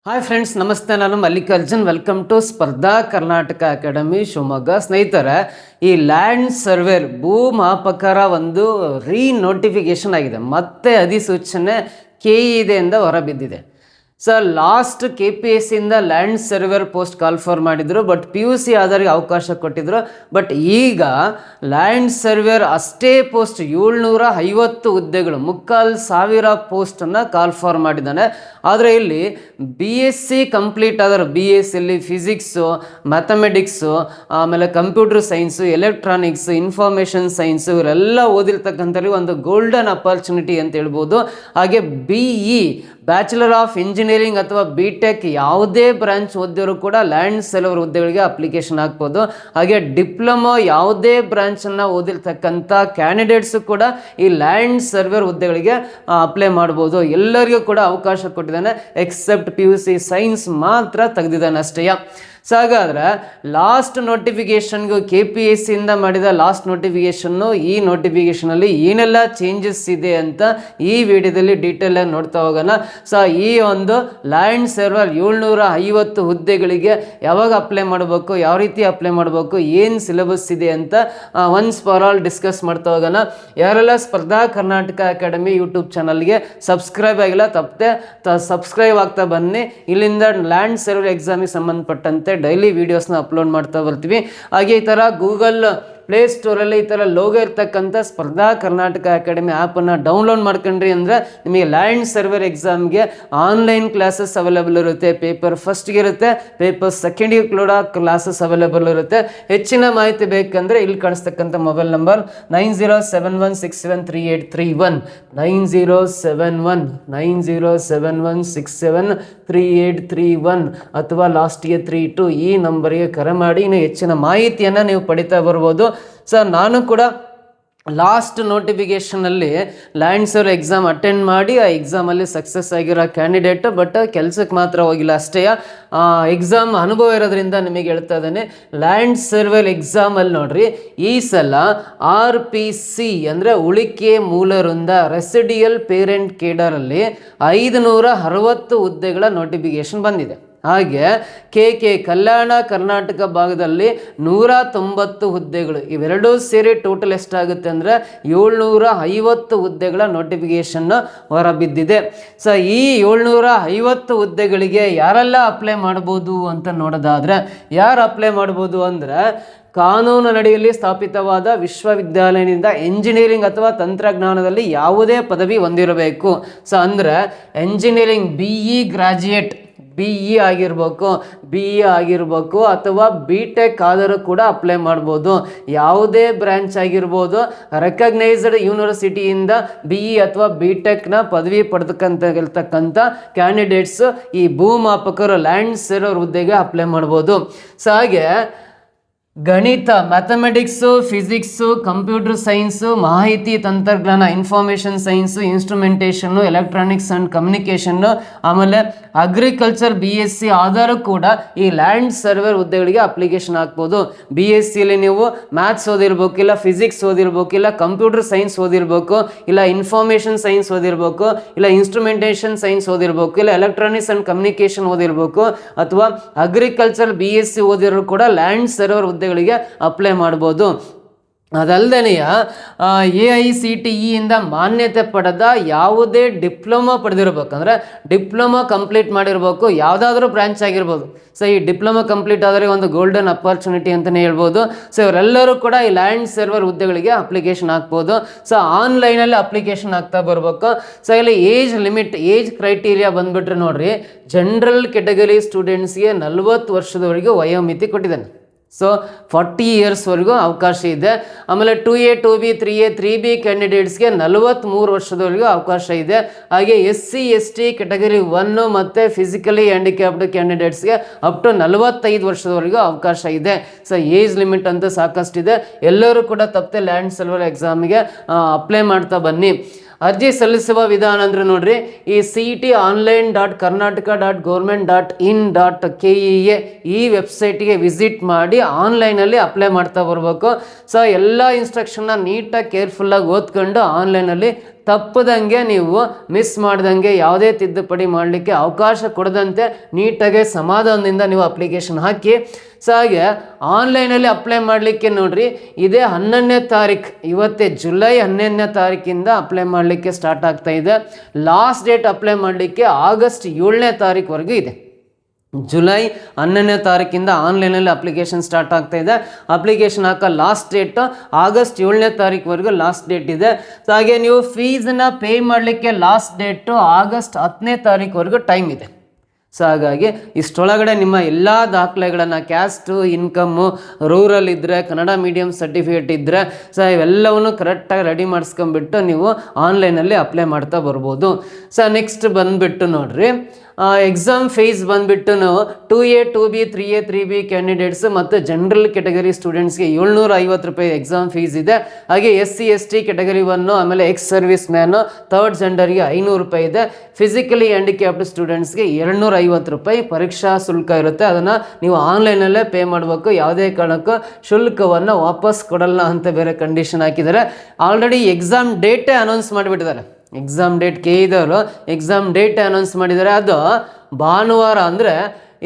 Hi friends, ನಮಸ್ತೆ. ನಾನು Mallikarjun. Welcome to ಸ್ಪರ್ಧಾ ಕರ್ನಾಟಕ ಅಕಾಡೆಮಿ ಶಿವಮೊಗ್ಗ. ಸ್ನೇಹಿತರೆ, ಈ ಲ್ಯಾಂಡ್ ಸರ್ವೇರ್ ಭೂಮಾಪಕರ ಒಂದು ನೋಟಿಫಿಕೇಶನ್ ಆಗಿದೆ. ಮತ್ತೆ ಅಧಿಸೂಚನೆ KEದಿಂದ ಹೊರಬಿದ್ದಿದೆ. ಸರ್, ಲಾಸ್ಟ್ KPSC ಇಂದ land surveyor post call for ಮಾಡಿದ್ರು, ಬಟ್ PUC ಆದವರಿಗೆ ಅವಕಾಶ ಕೊಟ್ಟಿದ್ರು. ಬಟ್ ಈಗ ಲ್ಯಾಂಡ್ ಸರ್ವೇರ್ ಅಷ್ಟೇ ಪೋಸ್ಟ್ 750 ಹುದ್ದೆಗಳು, 3,500 ಪೋಸ್ಟನ್ನು ಕಾಲ್ ಫಾರ್ ಮಾಡಿದ್ದಾನೆ. ಆದರೆ ಇಲ್ಲಿ BSc ಕಂಪ್ಲೀಟ್ ಆದರು, BScಲ್ಲಿ ಫಿಸಿಕ್ಸು, ಮ್ಯಾಥಮೆಟಿಕ್ಸು, ಆಮೇಲೆ computer science, electronics, information science ಇವರೆಲ್ಲ ಓದಿರ್ತಕ್ಕಂಥವ್ರಿಗೆ ಒಂದು ಗೋಲ್ಡನ್ ಅಪಾರ್ಚುನಿಟಿ ಅಂತ ಹೇಳ್ಬೋದು. ಹಾಗೆ BE ಬ್ಯಾಚುಲರ್ ಆಫ್ ಇಂಜಿನಿಯರಿಂಗ್ ಅಥವಾ BTech ಯಾವುದೇ ಬ್ರಾಂಚ್ ಓದಿದ್ರು ಕೂಡ ಲ್ಯಾಂಡ್ ಸರ್ವೇರ್ ಹುದ್ದೆಗಳಿಗೆ ಅಪ್ಲಿಕೇಶನ್ ಹಾಕ್ಬೋದು. ಹಾಗೆ ಡಿಪ್ಲೊಮೊ ಯಾವುದೇ ಬ್ರಾಂಚನ್ನು ಓದಿರ್ತಕ್ಕಂಥ ಕ್ಯಾಂಡಿಡೇಟ್ಸು ಕೂಡ ಈ ಲ್ಯಾಂಡ್ ಸರ್ವೇರ್ ಹುದ್ದೆಗಳಿಗೆ ಅಪ್ಲೈ ಮಾಡ್ಬೋದು. ಎಲ್ಲರಿಗೂ ಕೂಡ ಅವಕಾಶ ಕೊಟ್ಟಿದ್ದಾನೆ, ಎಕ್ಸೆಪ್ಟ್ PUC ಸೈನ್ಸ್ ಮಾತ್ರ ತೆಗೆದಿದ್ದಾನೆ ಅಷ್ಟೇ. ಸೊ ಹಾಗಾದರೆ ಲಾಸ್ಟ್ ನೋಟಿಫಿಕೇಷನ್ಗೂ KPSC ಇಂದ ಮಾಡಿದ ಲಾಸ್ಟ್ ನೋಟಿಫಿಕೇಷನ್ನು ಈ ನೋಟಿಫಿಕೇಷನಲ್ಲಿ ಏನೆಲ್ಲ ಚೇಂಜಸ್ ಇದೆ ಅಂತ ಈ ವಿಡಿಯೋದಲ್ಲಿ ಡೀಟೇಲಾಗಿ ನೋಡ್ತಾ ಹೋಗೋಣ. ಸೊ ಈ ಒಂದು ಲ್ಯಾಂಡ್ ಸರ್ವೇರ್ 750 ಹುದ್ದೆಗಳಿಗೆ ಯಾವಾಗ ಅಪ್ಲೈ ಮಾಡಬೇಕು, ಯಾವ ರೀತಿ ಅಪ್ಲೈ ಮಾಡಬೇಕು, ಏನು ಸಿಲೆಬಸ್ ಇದೆ ಅಂತ ಒನ್ಸ್ ಫಾರ್ ಆಲ್ ಡಿಸ್ಕಸ್ ಮಾಡ್ತಾ ಹೋಗೋಣ. ಯಾರೆಲ್ಲ ಸ್ಪರ್ಧಾ ಕರ್ನಾಟಕ ಅಕಾಡೆಮಿ ಯೂಟ್ಯೂಬ್ ಚಾನಲ್ಗೆ ಸಬ್ಸ್ಕ್ರೈಬ್ ಆಗಿಲ್ಲ, ತಪ್ಪದೆ ಸಬ್ಸ್ಕ್ರೈಬ್ ಆಗ್ತಾ ಬನ್ನಿ. ಇಲ್ಲಿಂದ ಲ್ಯಾಂಡ್ ಸರ್ವೇರ್ ಎಕ್ಸಾಮಿಗೆ ಸಂಬಂಧಪಟ್ಟಂತೆ ಡೈಲಿ ವಿಡಿಯೋಸ್ನ ಅಪ್ಲೋಡ್ ಮಾಡ್ತಾ ಬರ್ತೀವಿ. ಹಾಗೆ ಈ ಥರ ಗೂಗಲ್ ಪ್ಲೇ ಸ್ಟೋರಲ್ಲಿ ಈ ಥರ ಲೋಗೋ ಇರ್ತಕ್ಕಂಥ ಸ್ಪರ್ಧಾ ಕರ್ನಾಟಕ ಅಕಾಡೆಮಿ ಆ್ಯಪನ್ನು ಡೌನ್ಲೋಡ್ ಮಾಡ್ಕೊಂಡ್ರಿ ಅಂದರೆ ನಿಮಗೆ ಲ್ಯಾಂಡ್ ಸರ್ವೇರ್ ಎಕ್ಸಾಮ್ಗೆ ಆನ್ಲೈನ್ ಕ್ಲಾಸಸ್ ಅವೈಲೇಬಲ್ ಇರುತ್ತೆ. ಪೇಪರ್ ಫಸ್ಟ್ಗೆ ಇರುತ್ತೆ, ಪೇಪರ್ ಸೆಕೆಂಡಿಗೆ ಕೂಡ ಕ್ಲಾಸಸ್ ಅವೈಲೇಬಲ್ ಇರುತ್ತೆ. ಹೆಚ್ಚಿನ ಮಾಹಿತಿ ಬೇಕಂದರೆ ಇಲ್ಲಿ ಕಾಣಿಸ್ತಕ್ಕಂಥ ಮೊಬೈಲ್ ನಂಬರ್ 9071673831 9071671673 ಅಥವಾ ಲಾಸ್ಟ್ಗೆ 32 ಈ ನಂಬರ್ಗೆ ಕರೆ ಮಾಡಿ ಇನ್ನು ಹೆಚ್ಚಿನ ಮಾಹಿತಿಯನ್ನು ನೀವು ಪಡಿತಾ ಬರ್ಬೋದು. ಸರ್, ನಾನು ಕೂಡ ಲಾಸ್ಟ್ ನೋಟಿಫಿಕೇಷನಲ್ಲಿ ಲ್ಯಾಂಡ್ ಸರ್ವೇರ್ ಎಕ್ಸಾಮ್ ಅಟೆಂಡ್ ಮಾಡಿ ಆ ಎಕ್ಸಾಮಲ್ಲಿ ಸಕ್ಸಸ್ ಆಗಿರೋ ಕ್ಯಾಂಡಿಡೇಟ್, ಬಟ್ ಕೆಲಸಕ್ಕೆ ಮಾತ್ರ ಹೋಗಿಲ್ಲ ಅಷ್ಟೇ. ಎಕ್ಸಾಮ್ ಅನುಭವ ಇರೋದ್ರಿಂದ ನಿಮಗೆ ಹೇಳ್ತಾ ಇದ್ದೇನೆ. ಲ್ಯಾಂಡ್ ಸರ್ವೇರ್ ಎಕ್ಸಾಮಲ್ಲಿ ನೋಡ್ರಿ, ಈ ಸಲ RPC ಅಂದರೆ ಉಳಿಕೆ ಮೂಲ ವೃಂದ ರೆಸಿಡಿಯಲ್ ಪೇರೆಂಟ್ ಕೇಡರಲ್ಲಿ 560 ಹುದ್ದೆಗಳ ನೋಟಿಫಿಕೇಶನ್ ಬಂದಿದೆ. ಹಾಗೆ KK ಕಲ್ಯಾಣ ಕರ್ನಾಟಕ ಭಾಗದಲ್ಲಿ 190 ಹುದ್ದೆಗಳು, ಇವೆರಡೂ ಸೇರಿ ಟೋಟಲ್ ಎಷ್ಟಾಗುತ್ತೆ ಅಂದರೆ 750 ಹುದ್ದೆಗಳ ನೋಟಿಫಿಕೇಶನ್ ಹೊರಬಿದ್ದಿದೆ. ಸೊ ಈ 750 ಹುದ್ದೆಗಳಿಗೆ ಯಾರೆಲ್ಲ ಅಪ್ಲೈ ಮಾಡ್ಬೋದು ಅಂತ ನೋಡೋದಾದರೆ, ಯಾರು ಅಪ್ಲೈ ಮಾಡ್ಬೋದು ಅಂದರೆ ಕಾನೂನು ಅಡಿಯಲ್ಲಿ ಸ್ಥಾಪಿತವಾದ ವಿಶ್ವವಿದ್ಯಾಲಯದಿಂದ ಎಂಜಿನಿಯರಿಂಗ್ ಅಥವಾ ತಂತ್ರಜ್ಞಾನದಲ್ಲಿ ಯಾವುದೇ ಪದವಿ ಹೊಂದಿರಬೇಕು. ಸೊ ಅಂದರೆ ಎಂಜಿನಿಯರಿಂಗ್ BE ಗ್ರಾಜ್ಯುಯೇಟ್, BE ಆಗಿರ್ಬೇಕು ಅಥವಾ BTech ಆದರೂ ಕೂಡ ಅಪ್ಲೈ ಮಾಡ್ಬೋದು. ಯಾವುದೇ ಬ್ರ್ಯಾಂಚ್ ಆಗಿರ್ಬೋದು. ರೆಕಗ್ನೈಸ್ಡ್ ಯೂನಿವರ್ಸಿಟಿಯಿಂದ BE ಅಥವಾ BTechನ ಪದವಿ ಪಡೆದಕ್ಕಂಥ ಕ್ಯಾಂಡಿಡೇಟ್ಸ್ ಈ ಭೂಮಾಪಕರು ಲ್ಯಾಂಡ್ ಸರ್ವೇರ್ ಹುದ್ದೆಗೆ ಅಪ್ಲೈ ಮಾಡ್ಬೋದು. ಸೊ ಹಾಗೆ ಗಣಿತ, ಮ್ಯಾಥಮೆಟಿಕ್ಸು, ಫಿಸಿಕ್ಸು, ಕಂಪ್ಯೂಟರ್ ಸೈನ್ಸು, ಮಾಹಿತಿ ತಂತ್ರಜ್ಞಾನ, information science, instrumentation, electronics and communication, ಆಮೇಲೆ ಅಗ್ರಿಕಲ್ಚರ್ BSc ಆದರೂ ಕೂಡ ಈ ಲ್ಯಾಂಡ್ ಸರ್ವೇರ್ ಹುದ್ದೆಗಳಿಗೆ ಅಪ್ಲಿಕೇಶನ್ ಹಾಕ್ಬೋದು. BScಲಿ ನೀವು ಮ್ಯಾಥ್ಸ್ ಓದಿರ್ಬೇಕು, ಇಲ್ಲ ಫಿಸಿಕ್ಸ್ ಓದಿರ್ಬೇಕು, ಇಲ್ಲ ಕಂಪ್ಯೂಟರ್ ಸೈನ್ಸ್ ಓದಿರ್ಬೇಕು, ಇಲ್ಲ ಇನ್ಫಾರ್ಮೇಷನ್ ಸೈನ್ಸ್ ಓದಿರ್ಬೇಕು, ಇಲ್ಲ ಇನ್ಸ್ಟ್ರುಮೆಂಟೇಷನ್ ಸೈನ್ಸ್ ಓದಿರ್ಬೇಕು, ಇಲ್ಲ ಎಲೆಕ್ಟ್ರಾನಿಕ್ಸ್ ಆ್ಯಂಡ್ ಕಮ್ಯುನಿಕೇಷನ್ ಓದಿರ್ಬೇಕು, ಅಥವಾ ಅಗ್ರಿಕಲ್ಚರ್ BSc ಓದಿರೋ ಕೂಡ ಲ್ಯಾಂಡ್ ಸರ್ವೇರ್ ಹುದ್ದೆಗಳಿಗೆ ಅಪ್ಲೈ ಮಾಡ್ಬೋದು. ಅದಲ್ಲದೆ AICTE ಇಂದ ಮಾನ್ಯತೆ ಪಡೆದ ಯಾವುದೇ ಡಿಪ್ಲೊಮಾ ಪಡೆದಿರ್ಬೇಕಂದ್ರೆ ಡಿಪ್ಲೊಮಾ ಕಂಪ್ಲೀಟ್ ಮಾಡಿರ್ಬೇಕು, ಯಾವುದಾದ್ರೂ ಬ್ರಾಂಚ್ ಆಗಿರ್ಬೋದು. ಸೊ ಈ ಡಿಪ್ಲೊಮಾ ಕಂಪ್ಲೀಟ್ ಆದರೆ ಒಂದು ಗೋಲ್ಡನ್ ಅಪಾರ್ಚುನಿಟಿ ಅಂತಲೇ ಹೇಳ್ಬೋದು. ಸೊ ಇವರೆಲ್ಲರೂ ಕೂಡ ಈ ಲ್ಯಾಂಡ್ ಸರ್ವೇರ್ ಹುದ್ದೆಗಳಿಗೆ ಅಪ್ಲಿಕೇಶನ್ ಹಾಕ್ಬೋದು. ಸೊ ಆನ್ಲೈನಲ್ಲಿ ಅಪ್ಲಿಕೇಶನ್ ಹಾಕ್ತಾ ಬರಬೇಕು. ಸೊ ಇಲ್ಲಿ ಏಜ್ ಲಿಮಿಟ್, ಏಜ್ ಕ್ರೈಟೀರಿಯಾ ಬಂದುಬಿಟ್ರೆ ನೋಡ್ರಿ, ಜನರಲ್ ಕೆಟಗರಿ ಸ್ಟೂಡೆಂಟ್ಸ್ಗೆ 40 ವರ್ಷದವರೆಗೂ ವಯೋಮಿತಿ ಕೊಟ್ಟಿದ್ದಾನೆ. ಸೊ 40 ಇಯರ್ಸ್ವರೆಗೂ ಅವಕಾಶ ಇದೆ. ಆಮೇಲೆ 2A 2B 3A 3B ಕ್ಯಾಂಡಿಡೇಟ್ಸ್ಗೆ 43 ವರ್ಷದವರೆಗೂ ಅವಕಾಶ ಇದೆ. ಹಾಗೆ SC ST ಕೆಟಗರಿ 1 ಮತ್ತು ಫಿಸಿಕಲಿ ಹ್ಯಾಂಡಿಕ್ಯಾಪ್ಡ್ ಕ್ಯಾಂಡಿಡೇಟ್ಸ್ಗೆ ಅಪ್ ಟು 45 ವರ್ಷದವರೆಗೂ ಅವಕಾಶ ಇದೆ. ಸೊ ಏಜ್ ಲಿಮಿಟ್ ಅಂತ ಸಾಕಷ್ಟಿದೆ. ಎಲ್ಲರೂ ಕೂಡ ತಪ್ಪದೆ ಲ್ಯಾಂಡ್ ಸರ್ವೇರ್ ಎಕ್ಸಾಮಿಗೆ ಅಪ್ಲೈ ಮಾಡ್ತಾ ಬನ್ನಿ. ಅರ್ಜಿ ಸಲ್ಲಿಸುವ ವಿಧಾನ ಅಂದರೆ ನೋಡ್ರಿ, ಈ CET online.karnataka.government.in.kea ಈ ವೆಬ್ಸೈಟ್ಗೆ ವಿಸಿಟ್ ಮಾಡಿ ಆನ್ಲೈನಲ್ಲಿ ಅಪ್ಲೈ ಮಾಡ್ತಾ ಬರಬೇಕು. ಸೊ ಎಲ್ಲ ಇನ್ಸ್ಟ್ರಕ್ಷನ್ನ ನೀಟಾಗಿ ಕೇರ್ಫುಲ್ಲಾಗಿ ಓದ್ಕೊಂಡು ಆನ್ಲೈನಲ್ಲಿ ತಪ್ಪದಂಗೆ ನೀವು ಮಿಸ್ ಮಾಡ್ದಂಗೆ ಯಾವುದೇ ತಿದ್ದುಪಡಿ ಮಾಡಲಿಕ್ಕೆ ಅವಕಾಶ ಕೊಡದಂತೆ ನೀಟಾಗಿ ಸಮಾಧಾನದಿಂದ ನೀವು ಅಪ್ಲಿಕೇಶನ್ ಹಾಕಿ. ಸೊ ಹಾಗೆ ಆನ್ಲೈನಲ್ಲಿ ಅಪ್ಲೈ ಮಾಡಲಿಕ್ಕೆ ನೋಡ್ರಿ, ಇದೇ 11ನೇ ತಾರೀಕು, ಇವತ್ತೇ ಜುಲೈ 11ನೇ ತಾರೀಕಿಂದ ಅಪ್ಲೈ ಮಾಡಲಿಕ್ಕೆ ಸ್ಟಾರ್ಟ್ ಆಗ್ತಾ ಇದೆ. ಲಾಸ್ಟ್ ಡೇಟ್ ಅಪ್ಲೈ ಮಾಡಲಿಕ್ಕೆ ಆಗಸ್ಟ್ 7ನೇ ತಾರೀಕುವರೆಗೂ ಇದೆ. ಜುಲೈ 11ನೇ ತಾರೀಕಿಂದ ಆನ್ಲೈನಲ್ಲಿ ಅಪ್ಲಿಕೇಶನ್ ಸ್ಟಾರ್ಟ್ ಆಗ್ತಾ ಇದೆ. ಅಪ್ಲಿಕೇಶನ್ ಹಾಕೋ ಲಾಸ್ಟ್ ಡೇಟ್ ಆಗಸ್ಟ್ 7ನೇ ತಾರೀಕುವರೆಗೂ ಲಾಸ್ಟ್ ಡೇಟ್ ಇದೆ. ಸೊ ಹಾಗೆ ನೀವು ಫೀಸನ್ನು ಪೇ ಮಾಡಲಿಕ್ಕೆ ಲಾಸ್ಟ್ ಡೇಟು ಆಗಸ್ಟ್ 10ನೇ ತಾರೀಕುವರೆಗೂ ಟೈಮ್ ಇದೆ. ಸೊ ಹಾಗಾಗಿ ಇಷ್ಟೊಳಗಡೆ ನಿಮ್ಮ ಎಲ್ಲ ದಾಖಲೆಗಳನ್ನು, ಕ್ಯಾಸ್ಟು, ಇನ್ಕಮ್ಮು, ರೂರಲ್ ಇದ್ದರೆ, ಕನ್ನಡ ಮೀಡಿಯಮ್ ಸರ್ಟಿಫಿಕೇಟ್ ಇದ್ದರೆ, ಸೊ ಇವೆಲ್ಲವನ್ನು ಕರೆಕ್ಟಾಗಿ ರೆಡಿ ಮಾಡಿಸ್ಕೊಂಬಿಟ್ಟು ನೀವು ಆನ್ಲೈನಲ್ಲಿ ಅಪ್ಲೈ ಮಾಡ್ತಾ ಬರ್ಬೋದು. ಸೊ ನೆಕ್ಸ್ಟ್ ಬಂದುಬಿಟ್ಟು ನೋಡಿರಿ, ಎಕ್ಸಾಮ್ ಫೀಸ್ ಬಂದುಬಿಟ್ಟು ನಾವು 2A 2B 3A 3B candidates ಮತ್ತು ಜನರಲ್ ಕೆಟಗರಿ ಸ್ಟೂಡೆಂಟ್ಸ್ಗೆ 750 ರೂಪಾಯಿ ಎಕ್ಸಾಮ್ ಫೀಸ್ ಇದೆ. ಹಾಗೆ SC ST ಕೆಟಗರಿ 1, ಆಮೇಲೆ ಎಕ್ಸ್ ಸರ್ವಿಸ್ ಮ್ಯಾನು, ಥರ್ಡ್ ಜೆಂಡರ್ಗೆ 500 ರೂಪಾಯಿ ಇದೆ. ಫಿಸಿಕಲಿ ಹ್ಯಾಂಡಿಕ್ಯಾಪ್ಡ್ ಸ್ಟೂಡೆಂಟ್ಸ್ಗೆ 250 ರೂಪಾಯಿ ಪರೀಕ್ಷಾ ಶುಲ್ಕ ಇರುತ್ತೆ. ಅದನ್ನು ನೀವು ಆನ್ಲೈನಲ್ಲೇ ಪೇ ಮಾಡಬೇಕು. ಯಾವುದೇ ಕಾರಣಕ್ಕೂ ಶುಲ್ಕವನ್ನು ವಾಪಸ್ ಕೊಡಲ್ಲ ಅಂತ ಬೇರೆ ಕಂಡೀಷನ್ ಹಾಕಿದ್ದಾರೆ. ಆಲ್ರೆಡಿ ಎಕ್ಸಾಮ್ ಡೇಟೇ ಅನೌನ್ಸ್ ಮಾಡಿಬಿಟ್ಟಿದ್ದಾರೆ. Exam date KE exam date announce ಮಾಡಿದ್ದಾರೆ. ಅದು ಭಾನುವಾರ, ಅಂದರೆ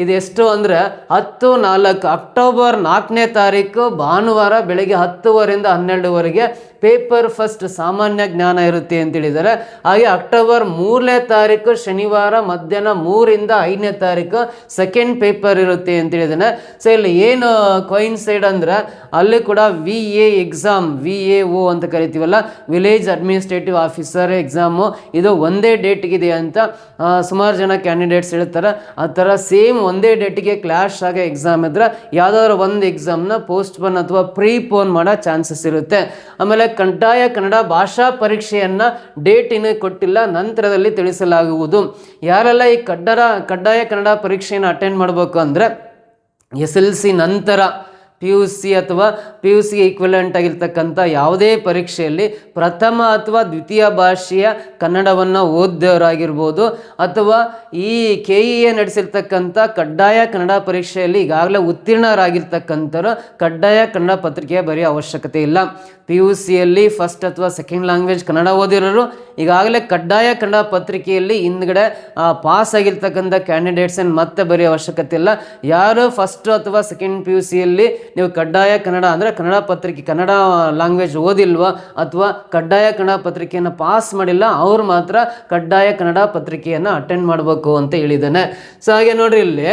ಇದು ಎಷ್ಟು ಅಂದರೆ 10/4 ಅಕ್ಟೋಬರ್ 4ನೇ ತಾರೀಕು ಭಾನುವಾರ ಬೆಳಗ್ಗೆ 10 ರಿಂದ 12ವರೆಗೆ ಪೇಪರ್ ಫಸ್ಟ್ ಸಾಮಾನ್ಯ ಜ್ಞಾನ ಇರುತ್ತೆ ಅಂತೇಳಿದ್ದಾರೆ. ಹಾಗೆ ಅಕ್ಟೋಬರ್ 3ನೇ ತಾರೀಕು ಶನಿವಾರ ಮಧ್ಯಾಹ್ನ 3 ರಿಂದ 5ನೇ ತಾರೀಕು ಸೆಕೆಂಡ್ ಪೇಪರ್ ಇರುತ್ತೆ ಅಂತೇಳಿದ್ದಾನೆ. ಸೊ ಇಲ್ಲಿ ಏನು ಕೋಯಿನ್ಸೈಡ್ ಅಂದರೆ ಅಲ್ಲಿ ಕೂಡ VA ಎಕ್ಸಾಮ್, VAO ಅಂತ ಕರಿತೀವಲ್ಲ, ವಿಲೇಜ್ ಅಡ್ಮಿನಿಸ್ಟ್ರೇಟಿವ್ ಆಫೀಸರ್ ಎಕ್ಸಾಮು, ಇದು ಒಂದೇ ಡೇಟ್ಗಿದೆ ಅಂತ ಸುಮಾರು ಜನ ಕ್ಯಾಂಡಿಡೇಟ್ಸ್ ಹೇಳ್ತಾರೆ. ಆ ಥರ ಸೇಮ್ ಒಂದೇ ಡೇಟಿಗೆ ಕ್ಲಾಶ್ ಆಗೋ ಎಕ್ಸಾಮ್ ಇದ್ರೆ ಯಾವುದಾದ್ರು ಒಂದು ಎಕ್ಸಾಮ್ನ ಪೋಸ್ಟ್ಪೋನ್ ಅಥವಾ ಪ್ರೀಪೋನ್ ಮಾಡೋ ಚಾನ್ಸಸ್ ಇರುತ್ತೆ. ಆಮೇಲೆ ಕಡ್ಡಾಯ ಕನ್ನಡ ಭಾಷಾ ಪರೀಕ್ಷೆಯನ್ನು ಡೇಟ್ ಇನ್ನೂ ಕೊಟ್ಟಿಲ್ಲ, ನಂತರದಲ್ಲಿ ತಿಳಿಸಲಾಗುವುದು. ಯಾರೆಲ್ಲ ಈ ಕಡ್ಡಾಯ ಕನ್ನಡ ಪರೀಕ್ಷೆಯನ್ನು ಅಟೆಂಡ್ ಮಾಡಬೇಕು ಅಂದರೆ SLC ನಂತರ PUC ಅಥವಾ PUC ಈಕ್ವಲೆಂಟ್ ಆಗಿರ್ತಕ್ಕಂಥ ಯಾವುದೇ ಪರೀಕ್ಷೆಯಲ್ಲಿ ಪ್ರಥಮ ಅಥವಾ ದ್ವಿತೀಯ ಭಾಷೆಯ ಕನ್ನಡವನ್ನು ಓದಿದವರಾಗಿರ್ಬೋದು, ಅಥವಾ ಈ KEA ನಡೆಸಿರ್ತಕ್ಕಂಥ ಕಡ್ಡಾಯ ಕನ್ನಡ ಪರೀಕ್ಷೆಯಲ್ಲಿ ಈಗಾಗಲೇ ಉತ್ತೀರ್ಣರಾಗಿರ್ತಕ್ಕಂಥವ್ರು ಕಡ್ಡಾಯ ಕನ್ನಡ ಪತ್ರಿಕೆ ಬರೆಯೋ ಅವಶ್ಯಕತೆ ಇಲ್ಲ. PUCಯಲ್ಲಿ ಫಸ್ಟ್ ಅಥವಾ ಸೆಕೆಂಡ್ ಲ್ಯಾಂಗ್ವೇಜ್ ಕನ್ನಡ ಓದಿರೋರು ಈಗಾಗಲೇ ಕಡ್ಡಾಯ ಕನ್ನಡ ಪತ್ರಿಕೆಯಲ್ಲಿ ಹಿಂದ್ಗಡೆ ಪಾಸ್ ಆಗಿರ್ತಕ್ಕಂಥ ಕ್ಯಾಂಡಿಡೇಟ್ಸ್ ಏನು ಮತ್ತೆ ಬರೆಯೋ ಅವಶ್ಯಕತೆ ಇಲ್ಲ. ಯಾರು ಫಸ್ಟ್ ಅಥವಾ ಸೆಕೆಂಡ್ PUCಯಲ್ಲಿ ನೀವು ಕಡ್ಡಾಯ ಕನ್ನಡ ಅಂದರೆ ಕನ್ನಡ ಪತ್ರಿಕೆ, ಕನ್ನಡ ಲ್ಯಾಂಗ್ವೇಜ್ ಓದಿಲ್ವಾ ಅಥವಾ ಕಡ್ಡಾಯ ಕನ್ನಡ ಪತ್ರಿಕೆಯನ್ನು ಪಾಸ್ ಮಾಡಿಲ್ಲ, ಅವ್ರು ಮಾತ್ರ ಕಡ್ಡಾಯ ಕನ್ನಡ ಪತ್ರಿಕೆಯನ್ನು ಅಟೆಂಡ್ ಮಾಡಬೇಕು ಅಂತ ಹೇಳಿದ್ದಾನೆ. ಸೊ ಹಾಗೆ ನೋಡ್ರಿ, ಇಲ್ಲಿ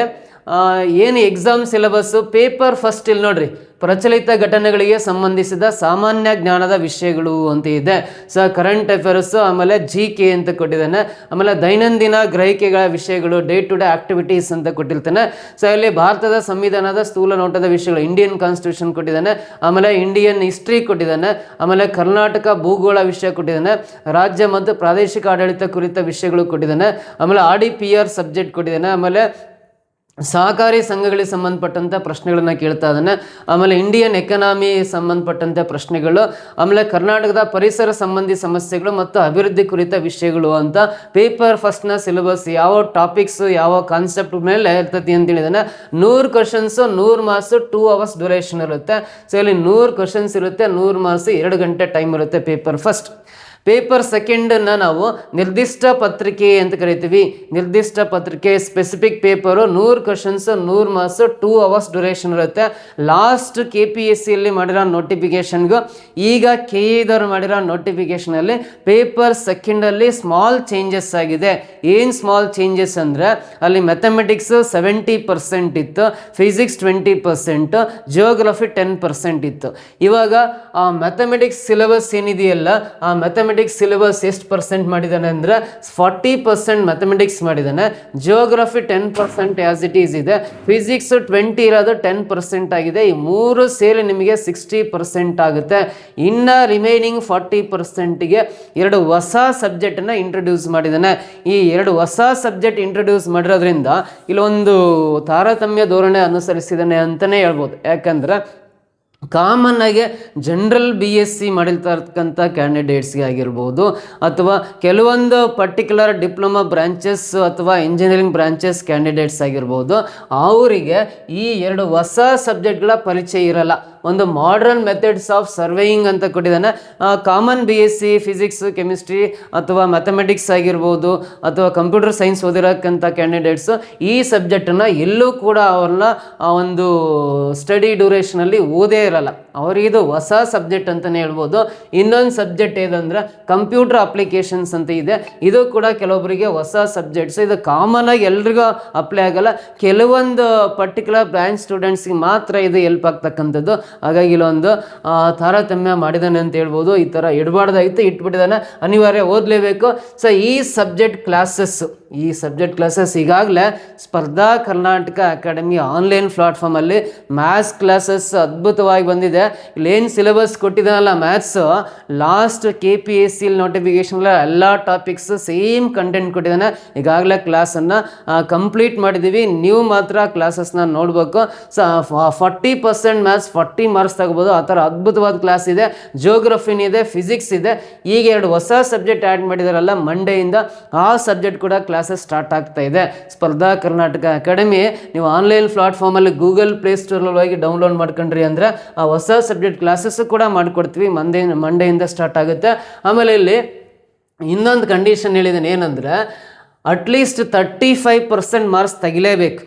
ಏನು ಎಕ್ಸಾಮ್ ಸಿಲೆಬಸ್ಸು ಪೇಪರ್ ಫಸ್ಟ್ ಇಲ್ಲಿ ನೋಡ್ರಿ, ಪ್ರಚಲಿತ ಘಟನೆಗಳಿಗೆ ಸಂಬಂಧಿಸಿದ ಸಾಮಾನ್ಯ ಜ್ಞಾನದ ವಿಷಯಗಳು ಅಂತ ಇದೆ. ಸೊ ಕರೆಂಟ್ ಅಫೇರ್ಸು, ಆಮೇಲೆ GK ಅಂತ ಕೊಟ್ಟಿದ್ದಾನೆ. ಆಮೇಲೆ ದೈನಂದಿನ ಗ್ರಹಿಕೆಗಳ ವಿಷಯಗಳು, ಡೇ ಟು ಡೇ ಆಕ್ಟಿವಿಟೀಸ್ ಅಂತ ಕೊಟ್ಟಿರ್ತಾನೆ. ಸೊ ಇಲ್ಲಿ ಭಾರತದ ಸಂವಿಧಾನದ ಸ್ಥೂಲ ನೋಟದ ವಿಷಯಗಳು, ಇಂಡಿಯನ್ ಕಾನ್ಸ್ಟಿಟ್ಯೂಷನ್ ಕೊಟ್ಟಿದ್ದಾನೆ. ಆಮೇಲೆ ಇಂಡಿಯನ್ ಹಿಸ್ಟ್ರಿ ಕೊಟ್ಟಿದ್ದಾನೆ. ಆಮೇಲೆ ಕರ್ನಾಟಕ ಭೂಗೋಳ ವಿಷಯ ಕೊಟ್ಟಿದ್ದಾನೆ. ರಾಜ್ಯ ಮತ್ತು ಪ್ರಾದೇಶಿಕ ಆಡಳಿತ ಕುರಿತ ವಿಷಯಗಳು ಕೊಟ್ಟಿದ್ದಾನೆ. ಆಮೇಲೆ RDPR ಸಬ್ಜೆಕ್ಟ್ ಕೊಟ್ಟಿದ್ದಾನೆ. ಆಮೇಲೆ ಸಹಕಾರಿ ಸಂಘಗಳಿಗೆ ಸಂಬಂಧಪಟ್ಟಂಥ ಪ್ರಶ್ನೆಗಳನ್ನು ಕೇಳ್ತಾ ಇದ್ದಾನೆ. ಆಮೇಲೆ ಇಂಡಿಯನ್ ಎಕನಾಮಿ ಸಂಬಂಧಪಟ್ಟಂಥ ಪ್ರಶ್ನೆಗಳು, ಆಮೇಲೆ ಕರ್ನಾಟಕದ ಪರಿಸರ ಸಂಬಂಧಿ ಸಮಸ್ಯೆಗಳು ಮತ್ತು ಅಭಿವೃದ್ಧಿ ಕುರಿತ ವಿಷಯಗಳು ಅಂತ ಪೇಪರ್ ಫಸ್ಟ್ನ ಸಿಲೆಬಸ್ ಯಾವ ಟಾಪಿಕ್ಸು ಯಾವ ಕಾನ್ಸೆಪ್ಟ್ ಮೇಲೆ ಇರ್ತತಿ ಅಂತ ಹೇಳಿದಾನೆ. 100 ಕ್ವಶನ್ಸು, 100 ಮಾರ್ಕ್ಸು, 2 hours ಡ್ಯೂರೇಷನ್ ಇರುತ್ತೆ. ಸೊ ಇಲ್ಲಿ 100 ಕ್ವಶನ್ಸ್ ಇರುತ್ತೆ, 100 ಮಾರ್ಕ್ಸ್, 2 ಗಂಟೆ ಟೈಮ್ ಇರುತ್ತೆ ಪೇಪರ್ ಫಸ್ಟ್. ಪೇಪರ್ ಸೆಕೆಂಡನ್ನು ನಾವು ನಿರ್ದಿಷ್ಟ ಪತ್ರಿಕೆ ಅಂತ ಕರಿತೀವಿ. ನಿರ್ದಿಷ್ಟ ಪತ್ರಿಕೆ specific paper, 100 questions, 100 marks, 2 hours duration ಇರುತ್ತೆ. ಲಾಸ್ಟ್ KPSCಯಲ್ಲಿ ಮಾಡಿರೋ ನೋಟಿಫಿಕೇಷನ್ಗೂ ಈಗ KEದವ್ರು ಮಾಡಿರೋ ನೋಟಿಫಿಕೇಷನಲ್ಲಿ ಪೇಪರ್ ಸೆಕೆಂಡಲ್ಲಿ ಸ್ಮಾಲ್ ಚೇಂಜಸ್ ಆಗಿದೆ. ಏನು ಸ್ಮಾಲ್ ಚೇಂಜಸ್ ಅಂದರೆ ಅಲ್ಲಿ ಮ್ಯಾಥಮೆಟಿಕ್ಸು 70% ಇತ್ತು, ಫಿಸಿಕ್ಸ್ 20%, ಜಿಯೋಗ್ರಫಿ 10% ಇತ್ತು. ಇವಾಗ ಆ ಮ್ಯಾಥಮೆಟಿಕ್ಸ್ ಸಿಲೆಬಸ್ ಏನಿದೆಯಲ್ಲ, ಆ ಮ್ಯಾಥಮೆಟಿಕ್ಸ್ ಸಿಲೆಬಸ್ ಎಷ್ಟು ಪರ್ಸೆಂಟ್ ಮಾಡಿದ್ದಾನೆ ಅಂದರೆ 40% ಮ್ಯಾಥಮೆಟಿಕ್ಸ್ ಮಾಡಿದ್ದಾನೆ. ಜಿಯೋಗ್ರಫಿ 10% ಆಸ್ ಇಟ್ ಈಸ್ ಇದೆ. ಫಿಸಿಕ್ಸ್ 20 ಇರೋದು 10% ಆಗಿದೆ. ಈ 3 ಸೇರಿ ನಿಮಗೆ 60% ಆಗುತ್ತೆ. ಇನ್ನು ರಿಮೈನಿಂಗ್ 40%ಗೆ 2 ಹೊಸ ಸಬ್ಜೆಕ್ಟನ್ನು ಇಂಟ್ರೊಡ್ಯೂಸ್ ಮಾಡಿದ್ದಾನೆ. ಈ 2 ಹೊಸ ಸಬ್ಜೆಕ್ಟ್ ಇಂಟ್ರೊಡ್ಯೂಸ್ ಮಾಡಿರೋದ್ರಿಂದ ಇಲ್ಲೊಂದು ತಾರತಮ್ಯ ಧೋರಣೆ ಅನುಸರಿಸಿದ್ದಾನೆ ಅಂತಲೇ ಹೇಳ್ಬೋದು. ಯಾಕಂದರೆ ಕಾಮನ್ ಆಗಿ ಜನರಲ್ BSc ಮಾಡಿರ್ತಕ್ಕಂಥ ಕ್ಯಾಂಡಿಡೇಟ್ಸ್ಗೆ ಆಗಿರ್ಬೋದು, ಅಥವಾ ಕೆಲವೊಂದು ಪರ್ಟಿಕ್ಯುಲರ್ ಡಿಪ್ಲೊಮಾ ಬ್ರಾಂಚಸ್ ಅಥವಾ ಇಂಜಿನಿಯರಿಂಗ್ ಬ್ರಾಂಚಸ್ ಕ್ಯಾಂಡಿಡೇಟ್ಸ್ ಆಗಿರ್ಬೋದು, ಅವರಿಗೆ ಈ 2 ಹೊಸ ಸಬ್ಜೆಕ್ಟ್ಗಳ ಪರಿಚಯ ಇರಲ್ಲ. ಒಂದು ಮಾಡರ್ನ್ ಮೆಥಡ್ಸ್ ಆಫ್ ಸರ್ವೇಯಿಂಗ್ ಅಂತ ಕೊಟ್ಟಿದ್ದಾನೆ. ಕಾಮನ್ BSc ಫಿಸಿಕ್ಸ್ ಕೆಮಿಸ್ಟ್ರಿ ಅಥವಾ ಮ್ಯಾಥಮೆಟಿಕ್ಸ್ ಆಗಿರ್ಬೋದು ಅಥವಾ ಕಂಪ್ಯೂಟರ್ ಸೈನ್ಸ್ ಓದಿರೋಕ್ಕಂಥ ಕ್ಯಾಂಡಿಡೇಟ್ಸು ಈ ಸಬ್ಜೆಕ್ಟನ್ನು ಎಲ್ಲೂ ಕೂಡ ಅವ್ರನ್ನ ಒಂದು ಸ್ಟಡಿ ಡ್ಯೂರೇಷನಲ್ಲಿ ಓದೇ ಇರಲ್ಲ. ಅವರಿಗಿದು ಹೊಸ ಸಬ್ಜೆಕ್ಟ್ ಅಂತಲೇ ಹೇಳ್ಬೋದು. ಇನ್ನೊಂದು ಸಬ್ಜೆಕ್ಟ್ ಏದಂದ್ರೆ ಕಂಪ್ಯೂಟರ್ ಅಪ್ಲಿಕೇಶನ್ಸ್ ಅಂತ ಇದೆ. ಇದು ಕೂಡ ಕೆಲವೊಬ್ಬರಿಗೆ ಹೊಸ ಸಬ್ಜೆಕ್ಟ್ಸ್. ಇದು ಕಾಮನ್ ಆಗಿ ಎಲ್ರಿಗೂ ಅಪ್ಲೈ ಆಗಲ್ಲ, ಕೆಲವೊಂದು ಪರ್ಟಿಕ್ಯುಲರ್ ಬ್ರಾಂಚ್ ಸ್ಟೂಡೆಂಟ್ಸ್ಗೆ ಮಾತ್ರ ಇದು ಹೆಲ್ಪ್ ಆಗ್ತಕ್ಕಂಥದ್ದು. ಹಾಗಾಗಿ ಇಲ್ಲೊಂದು ತಾರತಮ್ಯ ಮಾಡಿದ್ದಾನೆ ಅಂತ ಹೇಳ್ಬೋದು. ಈ ಥರ ಇಡಬಾರ್ದಾಗಿತ್ತು, ಇಟ್ಬಿಟ್ಟಿದ್ದಾನೆ, ಅನಿವಾರ್ಯ ಓದಲೇಬೇಕು. ಸೊ ಈ ಸಬ್ಜೆಕ್ಟ್ ಕ್ಲಾಸಸ್ ಈಗಾಗಲೇ ಸ್ಪರ್ಧಾ ಕರ್ನಾಟಕ ಅಕಾಡೆಮಿ ಆನ್ಲೈನ್ ಪ್ಲಾಟ್ಫಾರ್ಮಲ್ಲಿ ಮ್ಯಾಥ್ಸ್ ಕ್ಲಾಸಸ್ ಅದ್ಭುತವಾಗಿ ಬಂದಿದೆ. ಇಲ್ಲೇನು ಸಿಲೆಬಸ್ ಕೊಟ್ಟಿದ್ದಾನಲ್ಲ ಮ್ಯಾಥ್ಸು, ಲಾಸ್ಟ್ KPSC ನೋಟಿಫಿಕೇಶನ್ ಎಲ್ಲ ಟಾಪಿಕ್ಸ್ ಸೇಮ್ ಕಂಟೆಂಟ್ ಕೊಟ್ಟಿದ್ದಾನೆ. ಈಗಾಗಲೇ ಕ್ಲಾಸನ್ನು ಕಂಪ್ಲೀಟ್ ಮಾಡಿದ್ದೀವಿ. ನೀವು ಮಾತ್ರ ಕ್ಲಾಸಸ್ನ ನೋಡಬೇಕು. ಸೊ 40% ಮ್ಯಾಥ್ಸ್ 40 ಮಾರ್ಕ್ಸ್ ತಗೋಬೋದು. ಆ ಥರ ಅದ್ಭುತವಾದ ಕ್ಲಾಸ್ ಇದೆ. ಜಿಯೋಗ್ರಫಿನಿ ಇದೆ, ಫಿಸಿಕ್ಸ್ ಇದೆ. ಈಗ 2 ಹೊಸ ಸಬ್ಜೆಕ್ಟ್ ಆ್ಯಡ್ ಮಾಡಿದಾರಲ್ಲ ಮಂಡೆಯಿಂದ, ಆ ಸಬ್ಜೆಕ್ಟ್ ಕೂಡ ಕ್ಲಾಸಸ್ ಸ್ಟಾರ್ಟ್ ಆಗ್ತಾ ಇದೆ. ಸ್ಪರ್ಧಾ ಕರ್ನಾಟಕ ಅಕಾಡೆಮಿ ನೀವು ಆನ್ಲೈನ್ ಪ್ಲಾಟ್ಫಾರ್ಮಲ್ಲಿ ಗೂಗಲ್ ಪ್ಲೇಸ್ಟೋರಲ್ಲಿ ಹೋಗಿ ಡೌನ್ಲೋಡ್ ಮಾಡ್ಕೊಂಡ್ರಿ ಅಂದರೆ ಆ ಹೊಸ ಸಬ್ಜೆಕ್ಟ್ ಕ್ಲಾಸಸ್ಸು ಕೂಡ ಮಾಡಿಕೊಡ್ತೀವಿ. ಮಂಡೆಯಿಂದ ಸ್ಟಾರ್ಟ್ ಆಗುತ್ತೆ. ಆಮೇಲೆ ಇಲ್ಲಿ ಇನ್ನೊಂದು ಕಂಡೀಷನ್ ಹೇಳಿದ್ದೇನೆ, ಏನಂದರೆ ಅಟ್ಲೀಸ್ಟ್ 35% ಮಾರ್ಕ್ಸ್ ತೆಗಿಲೇಬೇಕು.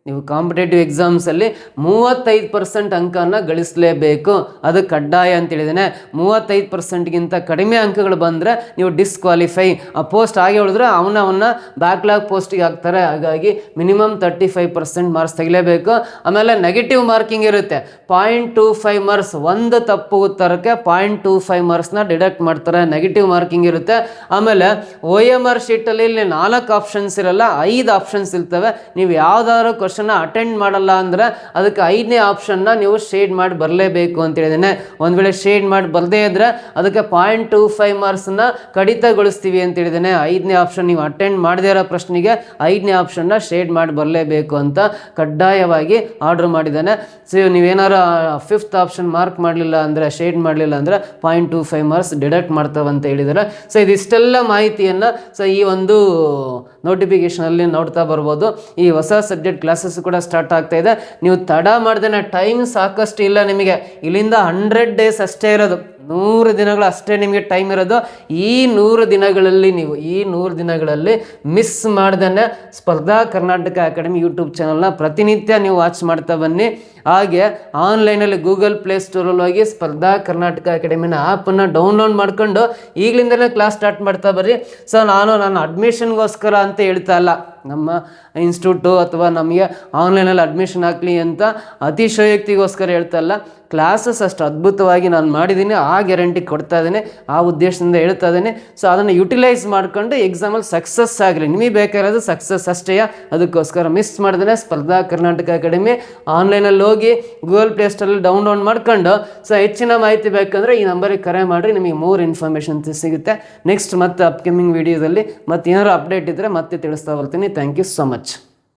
ನೀವು ಕಾಂಪಿಟೇಟಿವ್ ಎಕ್ಸಾಮ್ಸಲ್ಲಿ 35% ಅಂಕನ ಗಳಿಸಲೇಬೇಕು, ಅದು ಕಡ್ಡಾಯ ಅಂತೇಳಿದ್ದೇನೆ. 35%ಗಿಂತ ಕಡಿಮೆ ಅಂಕಗಳು ಬಂದರೆ ನೀವು ಡಿಸ್ಕ್ವಾಲಿಫೈ. ಆ ಪೋಸ್ಟ್ ಹಾಗೆ ಹೇಳಿದ್ರೆ ಅವನ್ನ ಬ್ಯಾಕ್ಲಾಗ್ ಪೋಸ್ಟಿಗೆ ಹಾಕ್ತಾರೆ. ಹಾಗಾಗಿ ಮಿನಿಮಮ್ 35% ಮಾರ್ಕ್ಸ್ ತೆಗಿಲೇಬೇಕು. ಆಮೇಲೆ ನೆಗೆಟಿವ್ ಮಾರ್ಕಿಂಗ್ ಇರುತ್ತೆ. 0.25 ಮಾರ್ಕ್ಸ್, ಒಂದು ತಪ್ಪು ಉತ್ತರಕ್ಕೆ 0.25 ಮಾರ್ಕ್ಸ್ನ ಡಿಡಕ್ಟ್ ಮಾಡ್ತಾರೆ. ನೆಗೆಟಿವ್ ಮಾರ್ಕಿಂಗ್ ಇರುತ್ತೆ. ಆಮೇಲೆ OMR ಶೀಟಲ್ಲಿ ಇಲ್ಲಿ 4 ಆಪ್ಷನ್ಸ್ ಇರಲ್ಲ, 5 ಆಪ್ಷನ್ಸ್ ಇರ್ತವೆ. ನೀವು ಯಾವ್ದಾದ್ರು ಅಟೆಂಡ್ ಮಾಡಲ್ಲ ಅಂದ್ರೆ ಅದಕ್ಕೆ 5ನೇ ಆಪ್ಷನ್ನ ನೀವು ಶೇಡ್ ಮಾಡಿ ಬರಲೇಬೇಕು ಅಂತ ಹೇಳಿದ್ದೇನೆ. ಒಂದು ವೇಳೆ ಶೇಡ್ ಮಾಡಿ ಬರದೇ ಇದ್ರೆ ಅದಕ್ಕೆ 0.25 ಮಾರ್ಕ್ಸ್ನ ಕಡಿತಗೊಳಿಸ್ತೀವಿ ಅಂತ ಹೇಳಿದ್ದೇನೆ. 5ನೇ ಆಪ್ಷನ್ ನೀವು ಅಟೆಂಡ್ ಮಾಡದೇ ಇರೋ ಪ್ರಶ್ನೆಗೆ 5ನೇ ಆಪ್ಷನ್ನ ಶೇಡ್ ಮಾಡಿ ಬರಲೇಬೇಕು ಅಂತ ಕಡ್ಡಾಯವಾಗಿ ಆರ್ಡರ್ ಮಾಡಿದ್ದಾನೆ. ಸೊ ನೀವೇನಾರು 5th ಆಪ್ಷನ್ ಮಾರ್ಕ್ ಮಾಡಲಿಲ್ಲ ಅಂದರೆ, ಶೇಡ್ ಮಾಡಲಿಲ್ಲ ಅಂದರೆ 0.25 ಮಾರ್ಕ್ಸ್ ಡಿಡಕ್ಟ್ ಮಾಡ್ತಾವಂತ ಹೇಳಿದ್ದಾರೆ. ಸೊ ಇದಿಷ್ಟೆಲ್ಲ ಮಾಹಿತಿಯನ್ನು ಈ ಒಂದು ನೋಟಿಫಿಕೇಶನಲ್ಲಿ ನೋಡ್ತಾ ಬರ್ಬೋದು. ಈ ಹೊಸ ಸಬ್ಜೆಕ್ಟ್ ಕ್ಲಾಸಸ್ ಕೂಡ ಸ್ಟಾರ್ಟ್ ಆಗ್ತಾ ಇದೆ. ನೀವು ತಡ ಮಾಡ್ದೇನೆ, ಟೈಮ್ ಸಾಕಷ್ಟು ಇಲ್ಲ ನಿಮಗೆ. ಇಲ್ಲಿಂದ 100 ಡೇಸ್ ಅಷ್ಟೇ ಇರೋದು, 100 ದಿನಗಳು ಅಷ್ಟೇ ನಿಮಗೆ ಟೈಮ್ ಇರೋದು. ಈ 100 ದಿನಗಳಲ್ಲಿ ಮಿಸ್ ಮಾಡ್ದೇ ಸ್ಪರ್ಧಾ ಕರ್ನಾಟಕ ಅಕಾಡೆಮಿ ಯೂಟ್ಯೂಬ್ ಚಾನಲ್ನ ಪ್ರತಿನಿತ್ಯ ನೀವು ವಾಚ್ ಮಾಡ್ತಾ ಬನ್ನಿ. ಹಾಗೆ ಆನ್ಲೈನಲ್ಲಿ ಗೂಗಲ್ ಪ್ಲೇಸ್ಟೋರಲ್ಲಿ ಹೋಗಿ ಸ್ಪರ್ಧಾ ಕರ್ನಾಟಕ ಅಕಾಡೆಮಿನ ಆ್ಯಪನ್ನು ಡೌನ್ಲೋಡ್ ಮಾಡ್ಕೊಂಡು ಈಗಲಿಂದಲೇ ಕ್ಲಾಸ್ ಸ್ಟಾರ್ಟ್ ಮಾಡ್ತಾ ಬರ್ರಿ. ಸೊ ನಾನು ಅಡ್ಮಿಷನ್ಗೋಸ್ಕರ ಅಂತ ಹೇಳ್ತಾ ಇಲ್ಲ, ನಮ್ಮ ಇನ್ಸ್ಟಿಟ್ಯೂಟು ಅಥವಾ ನಮಗೆ ಆನ್ಲೈನಲ್ಲಿ ಅಡ್ಮಿಷನ್ ಹಾಕಲಿ ಅಂತ ಅತಿಶಯೋಕ್ತಿಗೋಸ್ಕರ ಹೇಳ್ತಾ ಇಲ್ಲ. ಕ್ಲಾಸಸ್ ಅಷ್ಟು ಅದ್ಭುತವಾಗಿ ನಾನು ಮಾಡಿದ್ದೀನಿ, ಆ ಗ್ಯಾರಂಟಿ ಕೊಡ್ತಾ ಇದ್ದೀನಿ, ಆ ಉದ್ದೇಶದಿಂದ ಹೇಳ್ತಾ ಇದ್ದೀನಿ. ಸೊ ಅದನ್ನು ಯುಟಿಲೈಸ್ ಮಾಡ್ಕೊಂಡು ಎಕ್ಸಾಮಲ್ಲಿ ಸಕ್ಸಸ್ ಆಗಲಿ. ನಿಮಗೆ ಬೇಕಾಗಿರೋದು ಸಕ್ಸಸ್ ಅಷ್ಟೇ. ಅದಕ್ಕೋಸ್ಕರ ಮಿಸ್ ಮಾಡಿದ್ರೆ ಸ್ಪರ್ಧಾ ಕರ್ನಾಟಕ ಅಕಾಡೆಮಿ ಆನ್ಲೈನಲ್ಲಿ ಹೋಗಿ ಗೂಗಲ್ ಪ್ಲೇಸ್ಟೋರಲ್ಲಿ ಡೌನ್ಲೋಡ್ ಮಾಡ್ಕೊಂಡು, ಸೊ ಹೆಚ್ಚಿನ ಮಾಹಿತಿ ಬೇಕಂದರೆ ಈ ನಂಬರಿಗೆ ಕರೆ ಮಾಡಿರಿ, ನಿಮಗೆ ಮೋರ್ ಇನ್ಫಾರ್ಮೇಷನ್ ಸಿಗುತ್ತೆ. ನೆಕ್ಸ್ಟ್ ಮತ್ತೆ ಅಪ್ಕಮಿಂಗ್ ವೀಡಿಯೋದಲ್ಲಿ ಮತ್ತೆ ಏನಾದ್ರು ಅಪ್ಡೇಟ್ ಇದ್ದರೆ ಮತ್ತೆ ತಿಳಿಸ್ತಾ ಬರ್ತೀನಿ. Thank you so much.